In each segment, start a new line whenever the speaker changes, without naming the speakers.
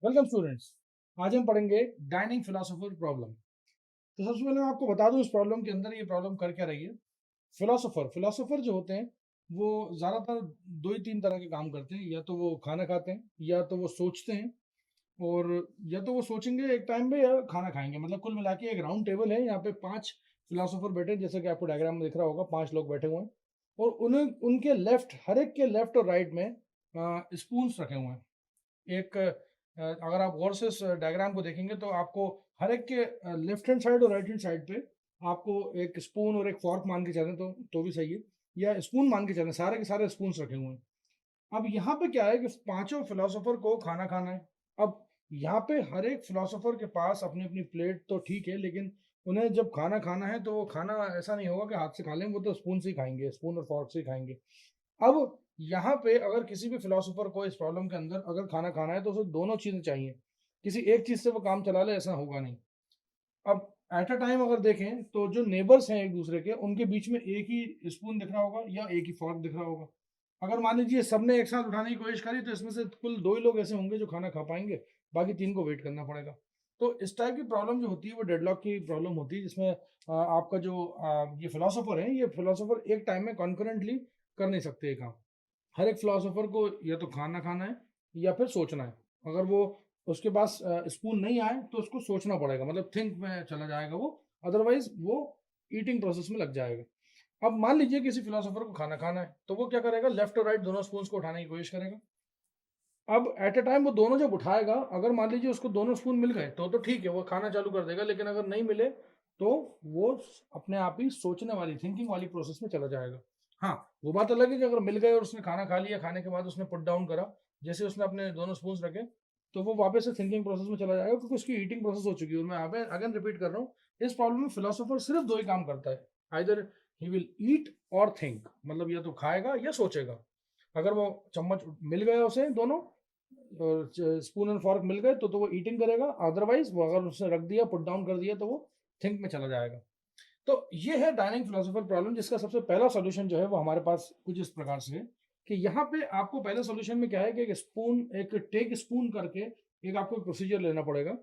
Welcome students. आज हम पढ़ेंगे डाइनिंग फिलोसोफर प्रॉब्लम। तो सबसे पहले मैं आपको बता दूं इस प्रॉब्लम के अंदर ये प्रॉब्लम कर क्या रही है। फिलोसोफर जो होते हैं वो ज़्यादातर दो ही तीन तरह के काम करते हैं, या तो वो खाना खाते हैं, या तो वो सोचते हैं, और या तो वो सोचेंगे एक टाइम पे या खाना खाएंगे। मतलब कुल मिला के एक राउंड टेबल है, यहाँ पे पांच फिलोसोफर बैठे हैं, जैसे कि आपको डायग्राम में दिख रहा होगा, पांच लोग बैठे हुए हैं। और उन्हें उनके लेफ्ट, हर एक के लेफ्ट और राइट में स्पून्स रखे हुए हैं। एक अगर आप गौर से इस डायग्राम को देखेंगे तो आपको हर एक के लेफ्ट हैंड साइड और राइट हैंड साइड पे आपको एक स्पून और एक फॉर्क मान के चलें तो भी सही है, या स्पून मान के चलें, सारे के सारे स्पून्स रखे हुए हैं। अब यहाँ पे क्या है कि पांचों फिलोसोफर को खाना खाना है। अब यहाँ पे हर एक फिलोसोफर के पास अपनी अपनी प्लेट तो ठीक है, लेकिन उन्हें जब खाना खाना है तो वो खाना ऐसा नहीं होगा कि हाथ से खा लें, वो तो स्पून से ही खाएंगे, स्पून और फॉर्क से ही खाएंगे। अब यहाँ पे अगर किसी भी फिलोसोफर को इस प्रॉब्लम के अंदर अगर खाना खाना है तो उसे दोनों चीजें चाहिए। किसी एक चीज से वो काम चला ले ऐसा होगा नहीं। अब एट अ टाइम अगर देखें तो जो नेबर्स हैं एक दूसरे के, उनके बीच में एक ही स्पून दिख रहा होगा या एक ही फॉर्क दिख रहा होगा। अगर मान लीजिए सबने एक साथ उठाने की कोशिश करी तो इसमें से कुल दो ही लोग ऐसे होंगे जो खाना खा पाएंगे, बाकी तीन को वेट करना पड़ेगा। तो इस टाइप की प्रॉब्लम जो होती है वो डेडलॉक की प्रॉब्लम होती है, जिसमें आपका जो ये फिलोसोफर है, ये फिलोसोफर एक टाइम में कॉन्करेंटली कर नहीं सकते ये काम। हर एक फिलोसोफर को या तो खाना खाना है या फिर सोचना है। अगर वो उसके पास स्पून नहीं आए तो उसको सोचना पड़ेगा, मतलब थिंक में चला जाएगा वो, अदरवाइज वो ईटिंग प्रोसेस में लग जाएगा। अब मान लीजिए किसी फिलोसोफर को खाना खाना है तो वो क्या करेगा, लेफ्ट और राइट दोनों स्पून को उठाने की कोशिश करेगा। अब एट अ टाइम वो दोनों जब उठाएगा, अगर मान लीजिए उसको दोनों स्पून मिल गए तो ठीक है, वो खाना चालू कर देगा। लेकिन अगर नहीं मिले तो वो अपने आप ही सोचने वाली, थिंकिंग वाली प्रोसेस में चला जाएगा। हाँ, वो बात अलग है कि अगर मिल गए और उसने खाना खा लिया, खाने के बाद उसने पुट डाउन करा, जैसे उसने अपने दोनों स्पून रखे, तो वो वापस से थिंकिंग प्रोसेस में चला जाएगा, क्योंकि उसकी ईटिंग प्रोसेस हो चुकी है। और मैं अगेन रिपीट कर रहा हूँ, इस प्रॉब्लम में फिलोसोफर सिर्फ दो ही काम करता है, आइदर ही विल ईट और थिंक, मतलब या तो खाएगा या सोचेगा। अगर वो चम्मच मिल गया उसे दोनों, और स्पून एंड फॉर्क मिल गए तो वो ईटिंग करेगा, अदरवाइज वो अगर उसने रख दिया, पुट डाउन कर दिया, तो वो थिंक में चला जाएगा। तो ये है डाइनिंग फिलोसोफर प्रॉब्लम, जिसका सबसे पहला सॉल्यूशन जो है वो हमारे पास कुछ इस प्रकार से है कि यहाँ पे आपको पहले सॉल्यूशन में क्या है कि एक टेक स्पून करके एक आपको प्रोसीजर लेना पड़ेगा।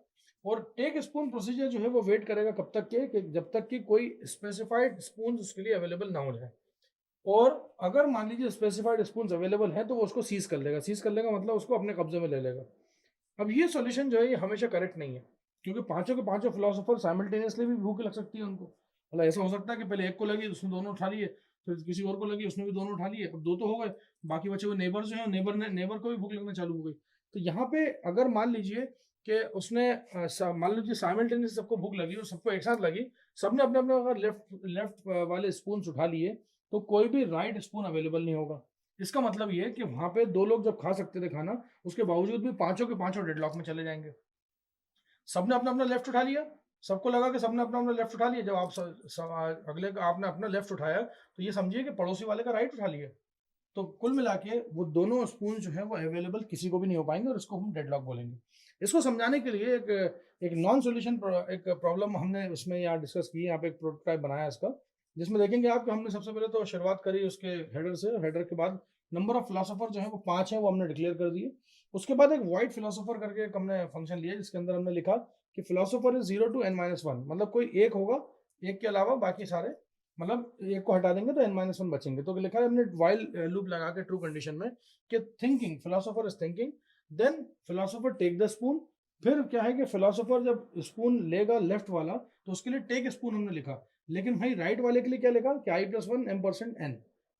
और टेक स्पून प्रोसीजर जो है वो वेट करेगा कब तक के, कि जब तक कि कोई स्पेसिफाइड स्पून उसके लिए अवेलेबल ना हो जाए। और अगर मान लीजिए स्पेसिफाइड स्पून अवेलेबल है तो वो उसको सीज कर लेगा। सीज कर लेगा मतलब उसको अपने कब्जे में ले लेगा। अब ये सॉल्यूशन जो है ये हमेशा करेक्ट नहीं है, क्योंकि पांचों के पांचों फिलोसोफर साइमल्टेनियसली भी भूख लग सकती है उनको। मतलब ऐसा हो सकता है कि पहले एक को लगी, उसने दोनों उठा लिए, फिर किसी और को लगी, उसने भी दोनों उठा लिए, अब दो तो हो गए, बाकी बचे हुए नेबर जो है, नेबर को भी भूख लगना चालू हो गई। तो यहाँ पे अगर मान लीजिए कि उसने मान लीजिए साइमल्टेनियस सबको भूख लगी और सबको एक साथ लगी, सबने अपने अपने अगर लेफ्ट लेफ्ट वाले स्पून उठा लिए, तो कोई भी राइट स्पून अवेलेबल नहीं होगा। इसका मतलब ये है कि वहां पे दो लोग जब खा सकते थे खाना, उसके बावजूद भी पांचों के पांचों डेडलॉक में चले जाएंगे। सबने अपना अपना लेफ्ट उठा लिया, सबको लगा कि सबने अपना अपना लेफ्ट उठा लिया। जब आप अगले का आपने अपना लेफ्ट उठाया तो ये समझिए कि पड़ोसी वाले का राइट उठा लिया। तो कुल मिला के वो दोनों स्पून जो है वो अवेलेबल किसी को भी नहीं हो पाएंगे, और इसको हम डेडलॉक बोलेंगे। इसको समझाने के लिए एक नॉन सोल्यूशन एक प्रॉब्लम हमने उसमें यहाँ डिस्कस की है। यहाँ पे एक प्रोटोटाइप बनाया इसका, जिसमें देखेंगे आप कि हमने सबसे पहले तो शुरुआत करी उसके हेडर से। हेडर के बाद नंबर ऑफ फिलोसोफर जो है वो पांच है, वो हमने डिक्लेयर कर दिए। उसके बाद एक वाइड फिलोसोफर करके एक हमने फंक्शन लिया, जिसके अंदर हमने लिखा कि फिलोसोफर इज 0 to n-1, मतलब कोई एक होगा, एक के अलावा बाकी सारे, मतलब एक को हटा देंगे तो n-1 बचेंगे। तो लिखा है हमने वाइल लूप लगा के ट्रू कंडीशन में कि thinking, philosopher is thinking, then philosopher take the spoon. फिर क्या है कि फिलोसोफर जब स्पून लेगा लेफ्ट वाला तो उसके लिए टेक स्पून हमने लिखा। लेकिन भाई राइट वाले के लिए क्या लिखा कि i+1 m%n,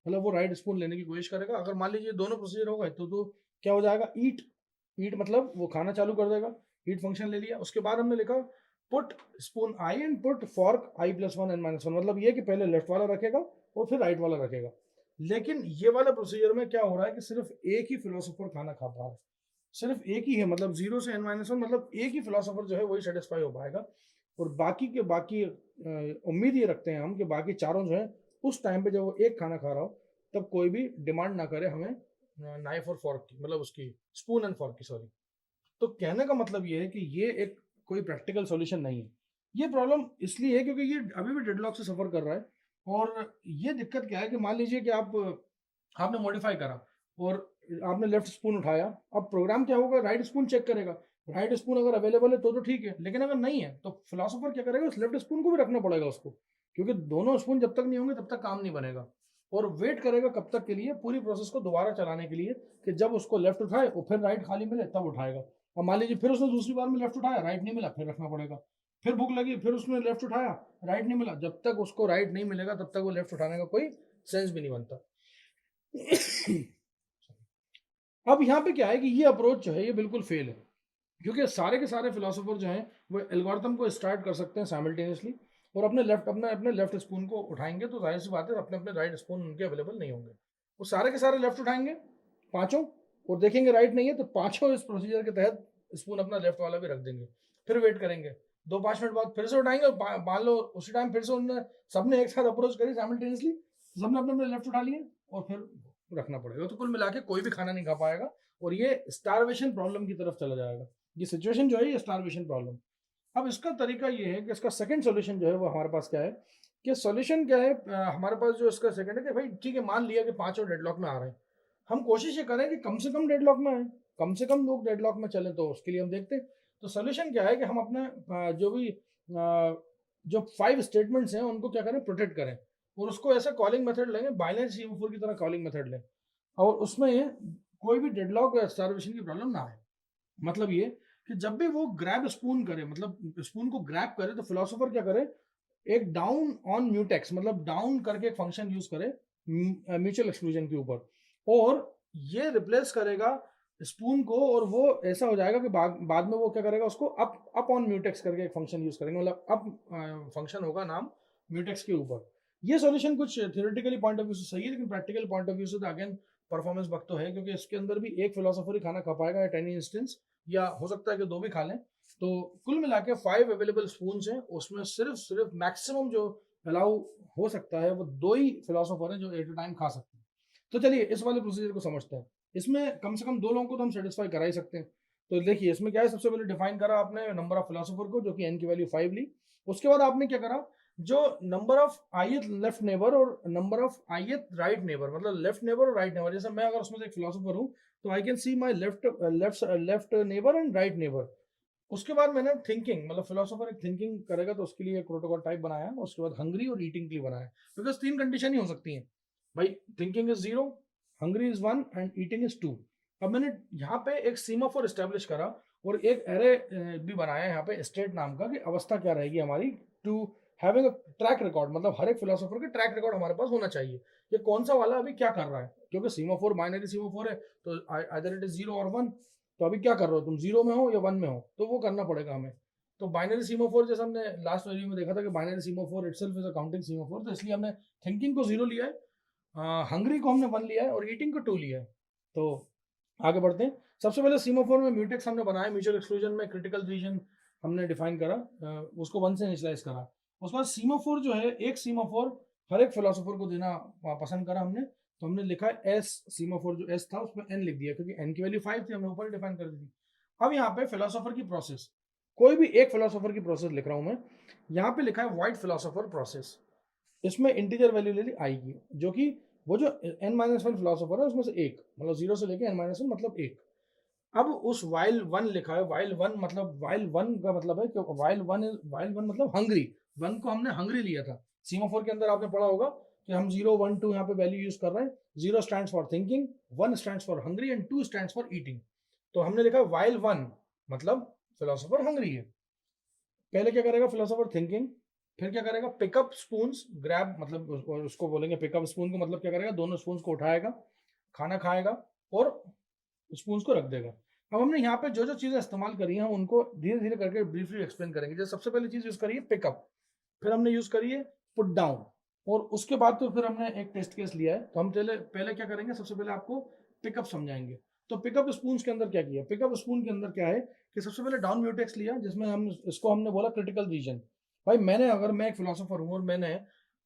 मतलब वो राइट स्पून लेने की कोशिश करेगा। अगर मान लीजिए दोनों प्रोसीजर हो गए तो क्या हो जाएगा, ईट। ईट मतलब वो खाना चालू कर देगा, ईट फंक्शन ले लिया। उसके बाद हमने लिखा put spoon I and put fork i+1 n-1, मतलब ये कि पहले लेफ्ट वाला रखेगा और फिर राइट वाला रखेगा। लेकिन ये वाला प्रोसीजर में क्या हो रहा है कि सिर्फ एक ही फिलोसोफर खाना खा पा रहा है, सिर्फ एक ही है, मतलब 0 से n-1, मतलब एक ही फिलोसोफर जो है वही सेटिस्फाई हो पाएगा। और बाकी के बाकी उम्मीद ये रखते हैं हम कि बाकी चारों जो है उस टाइम पे जब वो एक खाना खा रहा हो तब कोई भी डिमांड ना करे हमें नाइफ और फॉर्क की, मतलब उसकी स्पून एंड फॉर्क की, सॉरी। तो कहने का मतलब ये है कि ये एक कोई प्रैक्टिकल सॉल्यूशन नहीं है। ये प्रॉब्लम इसलिए है क्योंकि ये अभी भी डेडलॉक से सफर कर रहा है। और ये दिक्कत क्या है कि मान लीजिए कि आपने मॉडिफाई करा और आपने लेफ्ट स्पून उठाया, अब प्रोग्राम क्या होगा, राइट स्पून चेक करेगा। राइट स्पून अगर अवेलेबल है तो ठीक है, लेकिन अगर नहीं है तो फिलोसोफर क्या करेगा, उस लेफ्ट स्पून को भी रखना पड़ेगा उसको, क्योंकि दोनों स्पून जब तक नहीं होंगे तब तक काम नहीं बनेगा। और वेट करेगा कब तक के लिए, पूरी प्रोसेस को दोबारा चलाने के लिए, कि जब उसको लेफ्ट उठाए और फिर राइट खाली मिले तब उठाएगा। अब मान लीजिए फिर उसने दूसरी बार में लेफ्ट उठाया, राइट नहीं मिला, फिर रखना पड़ेगा। फिर भूख लगी, फिर उसने लेफ्ट उठाया, राइट नहीं मिला, जब तक उसको राइट नहीं मिलेगा तब तक वो लेफ्ट उठाने का कोई सेंस भी नहीं बनता। अब यहाँ पे क्या है कि ये अप्रोच जो है ये बिल्कुल फेल है, क्योंकि सारे के सारे फिलोसोफर जो हैं वो एल्गोरिथम को स्टार्ट कर सकते हैं साइमल्टेनियसली, और अपने लेफ्ट स्पून को उठाएंगे तो जाहिर सी बात है अपने अपने राइट स्पून उनके अवेलेबल नहीं होंगे। वो सारे के सारे लेफ्ट उठाएंगे पांचों, और देखेंगे राइट नहीं है तो पांचों इस प्रोसीजर के तहत स्पून अपना लेफ्ट वाला भी रख देंगे। फिर वेट करेंगे 2-5 मिनट बाद फिर से उठाएंगे, और मान लो उसी टाइम फिर से उन्होंने सबने एक साथ अप्रोच करी साइमल्टेनियसली, सबने अपने अपने लेफ्ट उठा लिए, और फिर रखना पड़ेगा। तो कुल मिला के कोई भी खाना नहीं खा पाएगा, और ये स्टारवेशन प्रॉब्लम की तरफ चला जाएगा। ये सिचुएशन जो है ये स्टारवेशन प्रॉब्लम। अब इसका तरीका ये है कि इसका सेकंड सॉल्यूशन जो है वो हमारे पास क्या है, कि सॉल्यूशन क्या है, हमारे पास जो इसका सेकंड है कि भाई ठीक है, मान लिया कि पांचों डेडलॉक में आ रहे हैं, हम कोशिश ये करें कि कम से कम डेडलॉक में आए, कम से कम लोग डेडलॉक में चले, तो उसके लिए हम देखते हैं। तो सॉल्यूशन क्या है कि हम अपने जो भी जो 5 स्टेटमेंट्स हैं उनको क्या करें, प्रोटेक्ट करें, और उसको ऐसा कॉलिंग मेथड लेंगे, बाइनरी सीमाफोर की तरह कॉलिंग मेथड लें, और उसमें कोई भी डेडलॉक या स्टारवेशन की प्रॉब्लम ना आए। मतलब ये कि जब भी वो ग्रैब स्पून करे, मतलब स्पून को ग्रैब करे, तो फिलोसोफर क्या करे, एक डाउन ऑन म्यूटेक्स, मतलब डाउन करके एक फंक्शन यूज करे म्यूचुअल एक्सक्लूजन के ऊपर, और ये रिप्लेस करेगा स्पून को, और वो ऐसा हो जाएगा कि बाद में वो क्या करेगा, उसको अप ऑन म्यूटेक्स करके एक फंक्शन यूज करेंगे, मतलब अप फंक्शन होगा नाम म्यूटेक्स के ऊपर। ये सॉल्यूशन कुछ थियोरेटिकली पॉइंट ऑफ व्यू से सही है, लेकिन प्रैक्टिकल पॉइंट ऑफ व्यू से तो अगेन परफॉर्मेंस बग तो है, क्योंकि इसके अंदर भी एक फिलोसोफर ही खाना खा पाएगा एट एनी इंस्टेंस, या हो सकता है कि 2 भी खा लें। तो कुल मिला के 5 अवेलेबल स्पून हैं, उसमें सिर्फ मैक्सिमम जो अलाउ हो सकता है वो 2 ही फिलोसोफर हैं जो एट अ टाइम खा सकते हैं। तो चलिए इस वाले प्रोसीजर को समझते हैं। इसमें कम से कम 2 लोगों को तो हम सेटिस्फाई करा ही सकते हैं। तो देखिए इसमें क्या है, सबसे पहले डिफाइन करा आपने नंबर ऑफ फिलोसोफर को, जो कि n की वैल्यू 5 ली। उसके बाद आपने क्या करा, जो number of ith left neighbour और number of ith right neighbour, मतलब लेफ्ट नेबर और राइट नेबर, जैसे मैं अगर उसमें से एक फिलोसोफर हूँ तो I can see my left neighbour and right neighbour. उसके बाद मैंने थिंकिंग, मतलब फिलोसोफर एक थिंकिंग करेगा तो उसके लिए एक प्रोटोकॉल टाइप बनाया, उसके बाद हंग्री और ईटिंग के लिए बनाया, बिकॉज 3 कंडीशन ही हो सकती हैं भाई, thinking is 0, hungry is 1 and eating is 2। अब मैंने यहाँ पे एक सीमाफोर एस्टेब्लिश करा, और एक एरे भी बनाया यहाँ पे स्टेट नाम का, कि अवस्था क्या रहेगी हमारी, to having a track record, मतलब हर एक फिलोसोफर का ट्रैक रिकॉर्ड हमारे पास होना चाहिए, ये कौन सा वाला अभी क्या कर रहा है, क्योंकि सीमाफोर बाइनरी सीमाफोर है, तो आइदर इट इज 0 और 1। तो अभी क्या कर रहे हो तुम, 0 में हो या 1 में हो, तो वो करना पड़ेगा हमें। तो बाइनरी सीमाफोर जैसे हमने लास्ट वीडियो में देखा था कि binary semaphore itself is a counting semaphore, तो इसलिए हमने थिंकिंग को 0 लिया है, हंग्री को हमने 1 लिया है, और ईटिंग को 2 लिया है। तो आगे बढ़ते हैं। सबसे पहले सीमाफोर में म्यूटेक्स हमने बनाया, म्यूचुअल एक्सक्लूजन में क्रिटिकल रीजन हमने डिफाइन करा, उसको 1 से इनिशियलाइज करा। उसके बाद सीमाफोर जो है, एक सीमाफोर हर एक फिलोसोफर को देना पसंद करा हमने, तो हमने लिखा एस सीमाफोर, जो एस था उसमें एन लिख दिया, क्योंकि एन की वैल्यू 5 थी, हमने ऊपर डिफाइन कर दी थी। अब यहाँ पे फिलोसोफर की प्रोसेस, कोई भी एक फिलोसोफर की प्रोसेस लिख रहा हूं मैं, यहाँ पे लिखा है व्हाइट फिलोसोफर प्रोसेस, इसमें इंटीजर वैल्यू ले ली आई की, जो कि वो जो n-1 फिलोसोफर है उसमें से एक, मतलब 0 से लेके n-1 मतलब एक। अब उस वाइल 1 लिखा है, वाइल 1 मतलब, वाइल 1 का मतलब है कि वाइल 1 मतलब हंग्री, 1 को हमने हंग्री लिया था। सीमाफोर के अंदर आपने पढ़ा होगा कि हम 0 1 2 यहाँ पे वैल्यू यूज कर रहे हैं। 0 stands for thinking, 1 stands for hungry and 2 stands for eating. तो हमने लिखा वाइल 1 मतलब फिलोसोफर हंग्री है। पहले क्या करेगा फिलोसोफर, थिंकिंग, फिर क्या करेगा, पिकअप स्पून्स, ग्रैब, मतलब उसको बोलेंगे पिकअप स्पून को, मतलब क्या करेगा, दोनों स्पून्स को उठाएगा, खाना खाएगा और स्पून्स को रख देगा। अब हमने यहाँ पे जो जो चीजें इस्तेमाल करी हैं हम उनको धीरे धीरे करके ब्रीफली एक्सप्लेन करेंगे। जैसे सबसे पहली चीज यूज करी है पिकअप, फिर हमने यूज करी है पुट डाउन, और उसके बाद तो फिर हमने एक टेस्ट केस लिया है। तो हम पहले पहले क्या करेंगे, सबसे पहले आपको पिकअप समझाएंगे। तो पिकअप स्पून्स के अंदर क्या किया, पिकअप स्पून के अंदर क्या है कि सबसे पहले डाउन म्यूटेक्स लिया, जिसमें हम इसको हमने बोला क्रिटिकल रीजन। भाई मैंने, अगर मैं एक फिलोसोफर हूँ और मैंने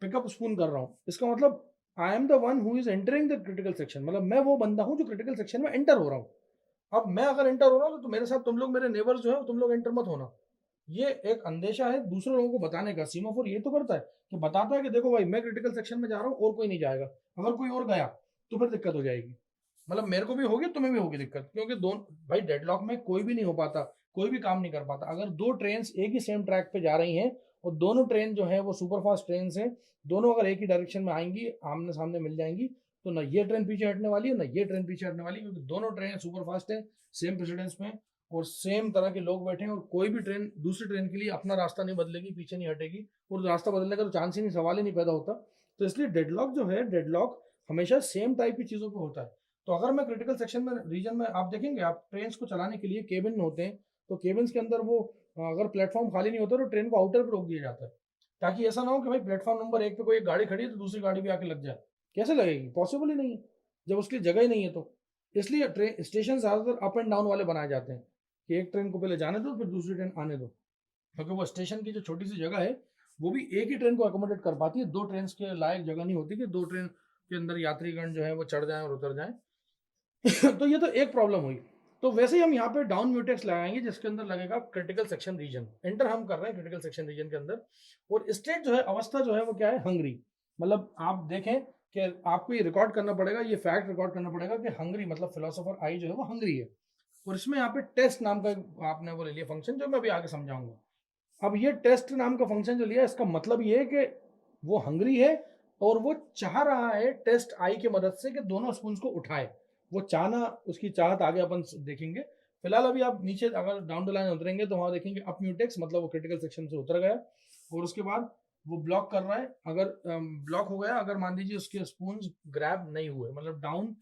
पिकअप स्पून कर रहा हूँ, इसका मतलब I am the one who is entering the critical section, मतलब मैं वो बंदा हूँ जो क्रिटिकल सेक्शन में एंटर हो रहा हूँ। अब मैं अगर एंटर हो रहा हूँ तो मेरे साथ तुम लोग, मेरे नेबर्स जो है, तुम लोग एंटर मत होना। ये एक अंदेशा है दूसरे लोगों को बताने का। सीमाफोर ये तो करता है कि बताता है कि देखो भाई मैं क्रिटिकल सेक्शन में जा रहा हूँ और कोई नहीं जाएगा, अगर कोई और गया तो फिर दिक्कत हो जाएगी। मतलब मेरे को भी होगी, तुम्हें भी होगी दिक्कत, क्योंकि दोनों भाई डेडलॉक में कोई भी नहीं हो पाता, कोई भी काम नहीं कर पाता। अगर दो ट्रेन एक ही सेम ट्रैक पे जा रही हैं और दोनों ट्रेन जो है वो सुपरफास्ट ट्रेन हैं, दोनों अगर एक ही डायरेक्शन में आएंगी, आमने सामने मिल जाएंगी, तो ना ये ट्रेन पीछे हटने वाली है ना ये ट्रेन पीछे हटने वाली है, क्योंकि दोनों ट्रेन सुपरफास्ट है, सेम प्रेसिडेंस में, और सेम तरह के लोग बैठे हैं, और कोई भी ट्रेन दूसरी ट्रेन के लिए अपना रास्ता नहीं बदलेगी, पीछे नहीं हटेगी, और रास्ता बदलने का तो चांस ही नहीं, सवाल ही नहीं पैदा होता। तो इसलिए डेडलॉक जो है, डेडलॉक हमेशा सेम टाइप की चीज़ों पे होता है। तो अगर मैं क्रिटिकल सेक्शन में रीजन में, आप देखेंगे आप ट्रेन को चलाने के लिए केबिन होते हैं, तो केबिन के अंदर वो अगर प्लेटफॉर्म खाली नहीं होता तो ट्रेन को आउटर पर रोक दिया जाता है, ताकि ऐसा ना हो कि भाई प्लेटफॉर्म नंबर 1 पे कोई एक गाड़ी खड़ी है तो दूसरी गाड़ी भी आके लग जाए। कैसे लगेगी? पॉसिबल ही नहीं है, जब उसकी जगह ही नहीं है तो। इसलिए ट्रेन स्टेशन ज़्यादातर अप एंड डाउन वाले बनाए जाते हैं, कि एक ट्रेन को पहले जाने दो फिर दूसरी ट्रेन आने दो, क्योंकि वो स्टेशन की जो छोटी सी जगह है वो भी एक ही ट्रेन को अकोमोडेट कर पाती है, दो ट्रेन के लायक जगह नहीं होती कि दो ट्रेन के अंदर यात्रीगण जो है वो चढ़ जाएं और उतर जाएं। तो ये तो एक प्रॉब्लम हुई। तो वैसे ही हम यहाँ पे डाउन म्यूटेक्स लगाएंगे, जिसके अंदर लगेगा क्रिटिकल सेक्शन रीजन। एंटर हम कर रहे हैं क्रिटिकल सेक्शन रीजन के अंदर, और स्टेट जो है, अवस्था जो है वो क्या है, हंगरी। मतलब आप देखें कि आपको ये रिकॉर्ड करना पड़ेगा, ये फैक्ट रिकॉर्ड करना पड़ेगा कि हंगरी मतलब फिलोसोफर आई जो है वो हंगरी है। और इसमें यहाँ पे टेस्ट नाम का आपने वो ले लिया फंक्शन, जो मैं अभी आगे समझाऊंगा। अब ये टेस्ट नाम का फंक्शन जो लिया, इसका मतलब ये है कि वो हंग्री है और वो चाह रहा है टेस्ट आई की मदद से कि दोनों स्पून को उठाए। वो चाहना, उसकी चाहत आगे अपन देखेंगे। फिलहाल अभी आप नीचे अगर डाउन द लाइन उतरेंगे तो वहां देखेंगे अप म्यूटेक्स, मतलब वो क्रिटिकल सेक्शन से उतर गया, और उसके बाद वो ब्लॉक कर रहा है। अगर ब्लॉक हो गया, अगर मान लीजिए उसके स्पून ग्रैब नहीं हुए, मतलब डाउन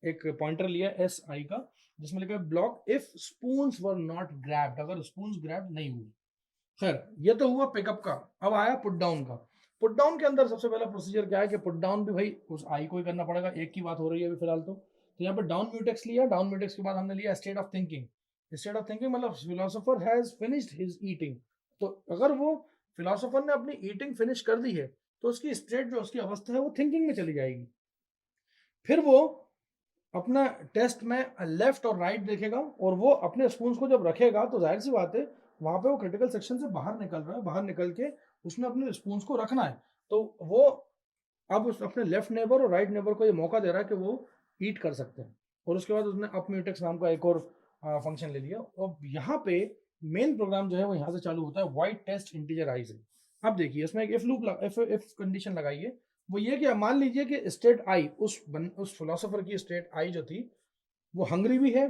एक पॉइंटर लिया एस आई का, जिसमें लिखा है block if spoon were not grabbed, अगर स्पून ग्रैब नहीं हुए। खैर, ये तो हुआ पिकअप का। अब आया पुट डाउन का। पुट डाउन के अंदर सबसे पहला प्रोसीजर क्या है कि पुट डाउन भी भाई उस आई को ही करना पड़ेगा, एक की बात हो रही है अभी फिलहाल तो यहाँ पे डाउन म्यूटेक्स लिया, डाउन म्यूटेक्स के बाद हमने लिया state of thinking. State of thinking मतलब philosopher has finished his eating. तो अगर वो फिलोसोफर ने अपनी ईटिंग फिनिश कर दी है, तो उसकी स्टेट जो उसकी अवस्था है वो थिंकिंग में चली जाएगी। फिर वो अपना टेस्ट में लेफ्ट और राइट देखेगा, और वो अपने स्पून को जब रखेगा तो जाहिर सी बात है वहां पे वो क्रिटिकल सेक्शन से बाहर निकल रहा है, बाहर निकल के उसने अपने स्पून को रखना है। तो वो अब उस अपने लेफ्ट नेबर और राइट नेबर को ये मौका दे रहा है कि वो ईट कर सकते हैं। और उसके बाद उसने अप म्यूटेक्स नाम का एक और फंक्शन ले लिया, और यहाँ पे मेन प्रोग्राम जो है वो यहाँ से चालू होता है, वाइट टेस्ट इंटीजर आई से। अब देखिए इसमें एक इफ लूप इफ कंडीशन लगाइए। वो ये कि मान लीजिए कि स्टेट आई, उस फिलोसोफर की स्टेट आई जो थी वो हंगरी भी है,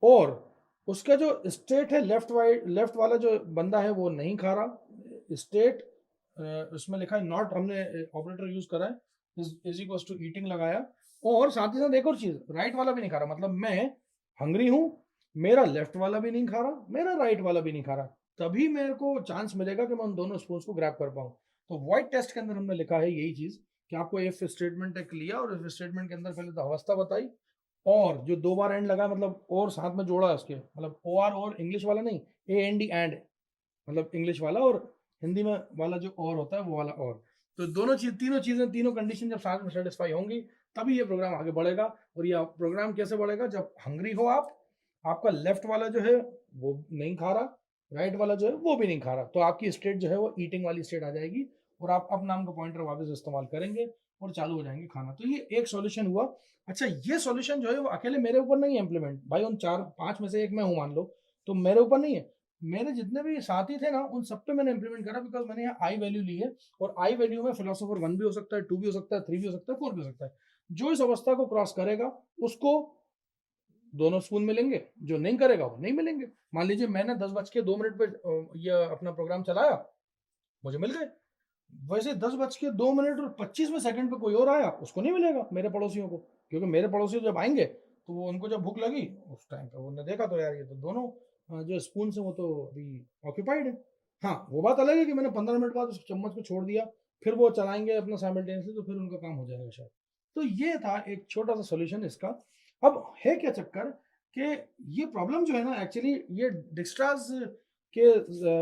और उसका जो स्टेट है लेफ्ट वाला जो बंदा है वो नहीं खा रहा। स्टेट उसमें लिखा है नॉट, हमने ऑपरेटर यूज करा है, इज इक्वल्स टू ईटिंग लगाया। और साथ ही साथ एक और चीज, राइट वाला भी नहीं खा रहा, मतलब मैं हंगरी हूं, मेरा लेफ्ट वाला भी नहीं खा रहा, मेरा राइट वाला भी नहीं खा रहा, तभी मेरे को चांस मिलेगा कि मैं उन दोनों स्पून को ग्रैब कर पाऊं। तो वाइट टेस्ट के अंदर हमने लिखा है यही चीज, कि आपको इफ स्टेटमेंट एक लिया, और इफ स्टेटमेंट के अंदर पहले तो अवस्था बताई, और जो दो बार एंड लगा, मतलब और साथ में जोड़ा उसके, मतलब ओ आर, और इंग्लिश वाला नहीं, ए एन डी एंड, मतलब इंग्लिश वाला, और हिंदी में वाला जो और होता है वो वाला और। तो दोनों चीज, तीनों चीजें, तीनों कंडीशन जब साथ में सेटिस्फाई होंगी, तभी ये प्रोग्राम आगे बढ़ेगा। और ये प्रोग्राम कैसे बढ़ेगा? जब हंग्री हो आप, आपका लेफ्ट वाला जो है वो नहीं खा रहा, राइट वाला जो है वो भी नहीं खा रहा, तो आपकी स्टेट जो है वो ईटिंग वाली स्टेट आ जाएगी, और आप अप नाम का पॉइंटर वापस इस्तेमाल करेंगे और चालू हो जाएंगे खाना। तो ये एक सॉल्यूशन हुआ। अच्छा, ये सॉल्यूशन जो है वो अकेले मेरे ऊपर नहीं है इम्प्लीमेंट, भाई उन 4-5 में से एक मैं हूँ मान लो, तो मेरे ऊपर नहीं है, मेरे जितने भी साथी थे ना उन सब पे मैंने इंप्लीमेंट करा, बिकॉज मैंने यहाँ आई वैल्यू ली है, और आई वैल्यू में फिलोसोफर 1 भी हो सकता है, 2 भी हो सकता है, 3 भी हो सकता है, 4 भी हो सकता है। जो इस अवस्था को क्रॉस करेगा उसको दोनों स्पून मिलेंगे, जो नहीं करेगा वो नहीं मिलेंगे। मान लीजिए मैंने 10:02 पे ये अपना प्रोग्राम चलाया, मुझे मिल गए। वैसे 10:02 और 25 सेकंड पे कोई और आया, उसको नहीं मिलेगा, मेरे पड़ोसियों को, क्योंकि मेरे पड़ोसी जब आएंगे तो वो, उनको जब भूख लगी उस टाइम पे उन्होंने देखा तो यार ये तो दोनों जो स्पून है वो तो अभी ऑक्यूपाइड है। हाँ, वो बात अलग है कि मैंने 15 मिनट बाद उस चम्मच को छोड़ दिया, फिर वो चलाएंगे अपना साइमल्टेनियसली, तो फिर उनका काम हो जाएगा शायद। तो ये था एक छोटा सा सोल्यूशन इसका। अब है क्या चक्कर कि ये प्रॉब्लम जो है ना, एक्चुअली ये डिक्स्ट्राज के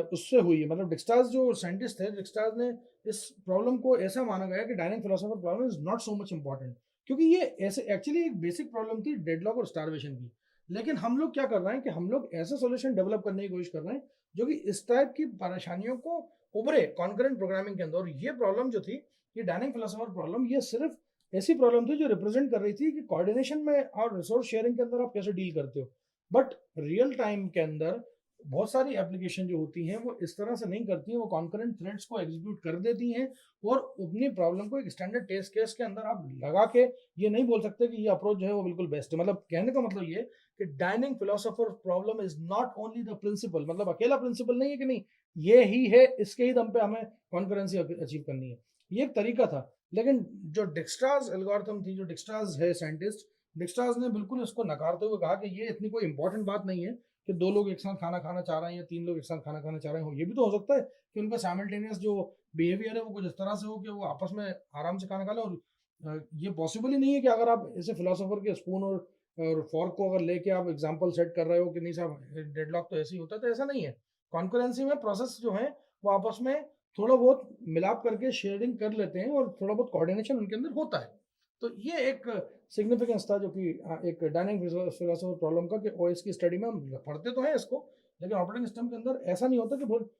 उससे हुई है, मतलब डिक्स्ट्राज जो साइंटिस्ट थे, डिक्स्ट्राज ने इस प्रॉब्लम को ऐसा माना गया कि dynamic philosopher problem is not so much important, क्योंकि ये ऐसे एक्चुअली एक बेसिक प्रॉब्लम थी डेडलॉक और स्टारवेशन की। लेकिन हम लोग क्या कर रहे हैं कि हम लोग ऐसा सॉल्यूशन डेवलप करने की कोशिश कर रहे हैं जो कि इस टाइप की परेशानियों को उभरे कॉन्करेंट प्रोग्रामिंग के अंदर। और ये प्रॉब्लम जो थी, ये डायनेमिक फिलोसोफर प्रॉब्लम, ये सिर्फ ऐसी प्रॉब्लम थी जो रिप्रेजेंट कर रही थी कि कोऑर्डिनेशन में और रिसोर्स शेयरिंग के अंदर आप कैसे डील करते हो। बट रियल टाइम के अंदर बहुत सारी एप्लीकेशन जो होती हैं वो इस तरह से नहीं करती हैं, वो कॉन्करेंट थ्रेड्स को एग्जीक्यूट कर देती हैं और अपनी प्रॉब्लम को एक स्टैंडर्ड टेस्ट केस के अंदर आप लगा के ये नहीं बोल सकते कि ये अप्रोच जो है वो बिल्कुल बेस्ट है। मतलब कहने का मतलब ये कि dining philosopher problem is not only the principal, मतलब अकेला प्रिंसिपल नहीं है कि नहीं ये ही है, इसके ही दम पे हमें कॉन्करेंसी अचीव करनी है। ये एक तरीका था। लेकिन जो डिक्सट्राज एल्गोरिथम थी, जो डिक्सट्राज है साइंटिस्ट, डिक्सट्राज ने बिल्कुल इसको नकारते हुए कहा कि ये इतनी कोई इंपॉर्टेंट बात नहीं है कि 2 लोग एक साथ खाना खाना चाह रहे हैं या 3 लोग एक साथ खाना खाना चाह रहे हो। ये भी तो हो सकता है कि उनका साइमल्टेनियस जो बिहेवियर है वो कुछ इस तरह से हो कि वो आपस में आराम से खाना खा लें। और ये पॉसिबल ही नहीं है कि अगर आप ऐसे फिलोसोफर के स्पून और फॉर्क को अगर लेके आप एग्जांपल सेट कर रहे हो कि नहीं साहब डेडलॉक तो ऐसे ही होता है, तो ऐसा नहीं है। कॉन्करेंसी में प्रोसेस जो है वो आपस में थोड़ा बहुत मिलाप करके शेयरिंग कर लेते हैं और थोड़ा बहुत कोऑर्डिनेशन उनके अंदर होता है। तो ये एक सिग्निफिकेंस था जो कि एक डायनामिक फिलोसोफर प्रॉब्लम का, कि ओएस की स्टडी में हम पढ़ते तो हैं इसको, लेकिन ऑपरेटिंग सिस्टम के अंदर ऐसा नहीं होता कि बहुत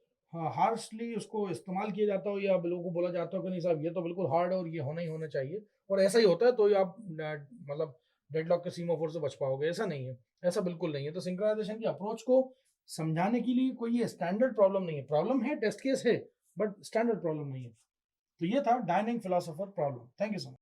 हार्शली उसको इस्तेमाल किया जाता हो या लोगों को बोला जाता हो कि नहीं साहब ये तो बिल्कुल हार्ड है और ये होना ही होना चाहिए और ऐसा ही होता है तो ही आप मतलब डेडलॉक के सीमाफोर से बच पाओगे। ऐसा नहीं है, ऐसा बिल्कुल नहीं है। तो सिंक्रोनाइजेशन की अप्रोच को समझाने के लिए कोई ये स्टैंडर्ड प्रॉब्लम नहीं है। प्रॉब्लम है, टेस्ट केस है, बट स्टैंडर्ड प्रॉब्लम नहीं है। तो ये था dining philosopher problem. Thank you so much.